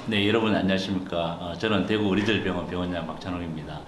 네, 여러분 안녕하십니까. 저는 대구 의료대병원 병원장 박찬홍입니다.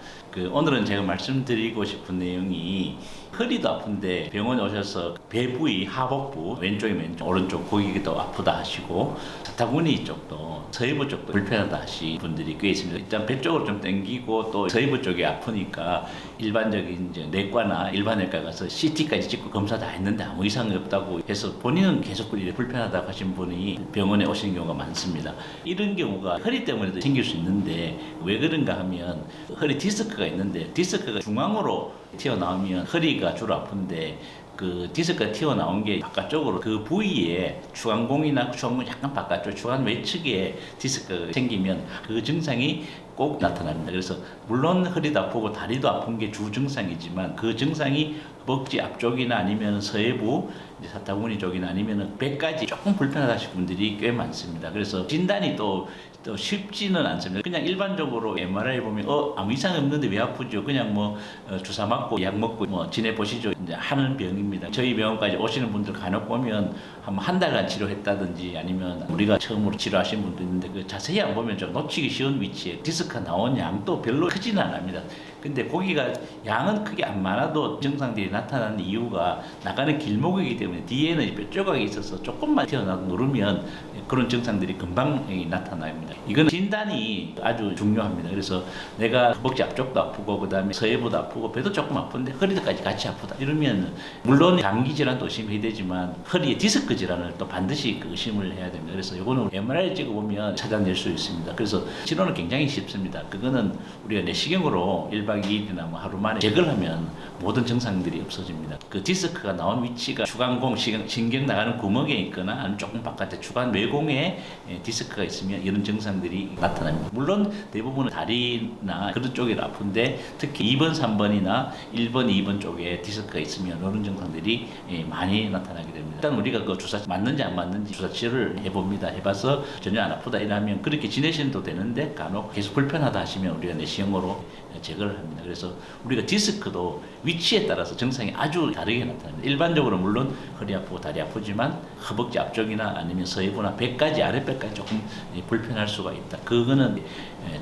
오늘은 제가 말씀드리고 싶은 내용이 허리도 아픈데 병원에 오셔서 배 부위, 하복부, 왼쪽, 오른쪽 거기도 아프다 하시고 사타구니 쪽도 서해부 쪽도 불편하다 하시 분들이 꽤 있습니다. 일단 배 쪽으로 좀 당기고 또 서해부 쪽이 아프니까 일반적인 이제 내과나 일반외과 가서 CT까지 찍고 검사 다 했는데 아무 이상이 없다고 해서 본인은 계속 이렇게 불편하다고 하신 분이 병원에 오시는 경우가 많습니다. 이런 경우가 허리 때문에도 생길 수 있는데 왜 그런가 하면 허리 디스크가 있는데 디스크가 중앙으로 튀어나오면 허리가 주로 아픈데 그 디스크가 튀어나온 게 바깥쪽으로 그 부위에 주간공이나 주간공 약간 바깥쪽 주간 외측에 디스크가 생기면 그 증상이 꼭 나타납니다. 그래서 물론 허리도 아프고 다리도 아픈 게 주 증상이지만 그 증상이 허벅지 앞쪽이나 아니면 서해부 사타구니 쪽이나 아니면 배까지 조금 불편하다 하시는 분들이 꽤 많습니다. 그래서 진단이 또 쉽지는 않습니다. 그냥 일반적으로 MRI 보면 아무 이상 없는데 왜 아프죠? 그냥 주사 맞고 약 먹고 지내 보시죠. 이제 하는 병입니다. 저희 병원까지 오시는 분들 간혹 보면 한 달간 치료했다든지 아니면 우리가 처음으로 치료하신 분도 있는데 그 자세히 안 보면 좀 놓치기 쉬운 위치에 디스크가 나온 양도 별로 크지는 않습니다. 근데 거기가 양은 크게 안 많아도 증상들이 나타나는 이유가 나가는 길목이기 때문에 뒤에는 뼈 조각이 있어서 조금만 튀어나와도 누르면 그런 증상들이 금방 나타납니다. 이거는 진단이 아주 중요합니다. 그래서 내가 허벅지 앞쪽도 아프고 그다음에 서해부도 아프고 배도 조금 아픈데 허리도까지 같이 아프다 이러면 물론 감기 질환도 의심해야 되지만 허리에 디스크 질환을 또 반드시 의심을 해야 됩니다. 그래서 이거는 MRI 찍어보면 찾아낼 수 있습니다. 그래서 치료는 굉장히 쉽습니다. 그거는 우리가 내시경으로 1박 2일이나 하루 만에 제거를 하면 모든 증상들이 없어집니다. 그 디스크가 나온 위치가 주간공, 신경 나가는 구멍에 있거나 아니면 조금 바깥에 주간 외공에 디스크가 있으면 이런 증상들이 나타납니다. 물론 대부분은 다리나 그런 쪽이 아픈데 특히 2번, 3번이나 1번, 2번 쪽에 디스크가 있으면 이런 증상들이 많이 나타나게 됩니다. 일단 우리가 그 주사 맞는지 안 맞는지 주사 치료를 해봅니다. 해봐서 전혀 안 아프다 이러면 그렇게 지내셔도 되는데 간혹 계속 불편하다 하시면 우리가 내시경으로 제거를 합니다. 그래서 우리가 디스크도 위치에 따라서 증상이 아주 다르게 나타납니다. 일반적으로 물론 허리 아프고 다리 아프지만 허벅지 앞쪽이나 아니면 서해부나 배까지 아랫배까지 조금 불편할 수가 있다. 그거는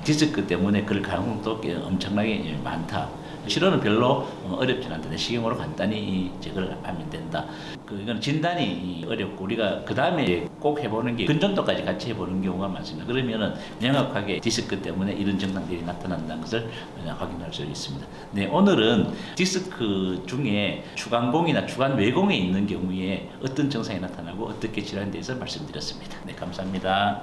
디스크 때문에 그럴 가능성도 엄청나게 많다. 치료는 별로 어렵진 않다. 내시경으로 간단히 제거를 하면 된다. 이건 진단이 어렵고 우리가 그 다음에 꼭 해보는 게 근정도까지 같이 해보는 경우가 많습니다. 그러면은 명확하게 디스크 때문에 이런 증상들이 나타난다는 것을 확인할 수 있습니다. 네, 오늘은 디스크 중에 주간공이나 주간 외공에 있는 경우에 어떤 증상이 나타나고 어떻게 치료하는 데 대해서 말씀드렸습니다. 네, 감사합니다.